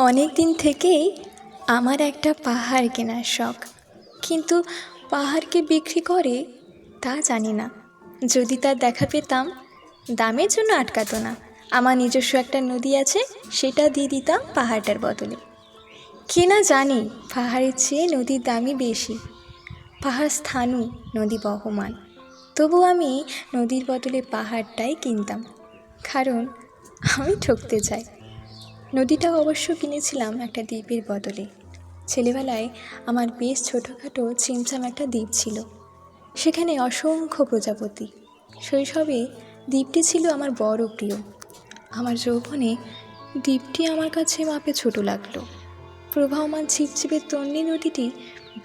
অনেক দিন থেকেই আমার একটা পাহাড় কেনার শখ, কিন্তু পাহাড়কে বিক্রি করে তা জানি না। যদি তার দেখা পেতাম, দামের জন্য আটকাতো না। আমার নিজস্ব একটা নদী আছে, সেটা দিয়ে দিতাম পাহাড়টার বদলে। কেনা জানি পাহাড়ের চেয়ে নদীর দামই বেশি। পাহাড় স্থাণু, নদী বহমান। তবু আমি নদীর বদলে পাহাড়টাই কিনতাম, কারণ আমি ঠকতে চাই। নদীটাও অবশ্য কিনেছিলাম একটা দ্বীপের বদলে। ছেলেবেলায় আমার বেশ ছোটোখাটো ছিমছাম একটা দ্বীপ ছিল, সেখানে অসংখ্য প্রজাপতি। শৈশবে দ্বীপটি ছিল আমার বড় প্রিয়। আমার যৌবনে দ্বীপটি আমার কাছে মাপে ছোট লাগলো। প্রবাহমান ছিপছিপে তন্নি নদীটি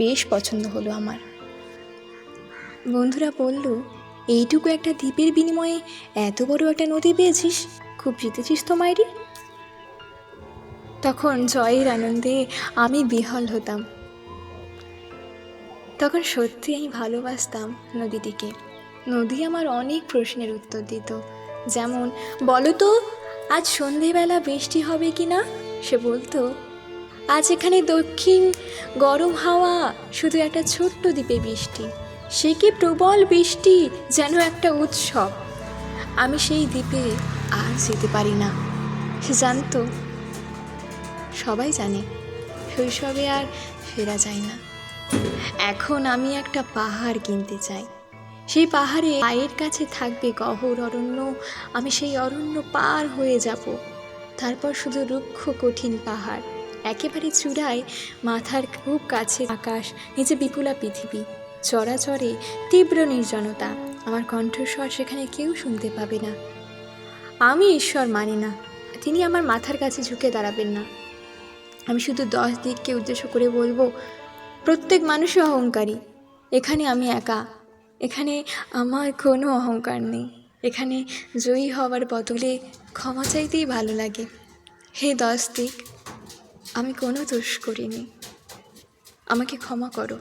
বেশ পছন্দ হলো আমার। বন্ধুরা বলল, এইটুকু একটা দ্বীপের বিনিময়ে এত বড় একটা নদী পেয়েছিস, খুব জিতেছিস তো মাইরি। তখন জয়ের আনন্দে আমি বিহ্বল হতাম। তখন সত্যি আমি ভালোবাসতাম নদীটিকে। নদী আমার অনেক প্রশ্নের উত্তর দিত, যেমন, বলো তো আজ সন্ধেবেলা বৃষ্টি হবে কি না। সে বলতো, আজ এখানে দক্ষিণ গরম হাওয়া, শুধু একটা ছোট্ট দ্বীপে বৃষ্টি, সে কি প্রবল বৃষ্টি, যেন একটা উৎসব। আমি সেই দ্বীপে আর যেতে পারি না। সে জানতো, সবাই জানে, শৈশবে আর ফেরা যায় না। এখন আমি একটা পাহাড় কিনতে চাই। সেই পাহাড়ে পায়ের কাছে থাকবে গহর অরণ্য। আমি সেই অরণ্য পার হয়ে যাব। তারপর শুধু রুক্ষ কঠিন পাহাড়, একেবারে চূড়ায় মাথার খুব কাছে আকাশ, নিচে বিপুলা পৃথিবী, চরাচরে তীব্র নির্জনতা। আমার কণ্ঠস্বর সেখানে কেউ শুনতে পাবে না। আমি ঈশ্বর মানি না, তিনি আমার মাথার কাছে ঝুঁকে দাঁড়াবেন না। আমি শুধু 10 দিককে উদ্দেশ্য করে বলবো, প্রত্যেক মানুষই অহংকারী। এখানে আমি একা। এখানে আমার কোনো অহংকার নেই। এখানে জয়ী হওয়ার বদলে ক্ষমা চাইতেই ভালো লাগে। হে 10 দিক, আমি কোনো দোষ করিনি, আমাকে ক্ষমা করো।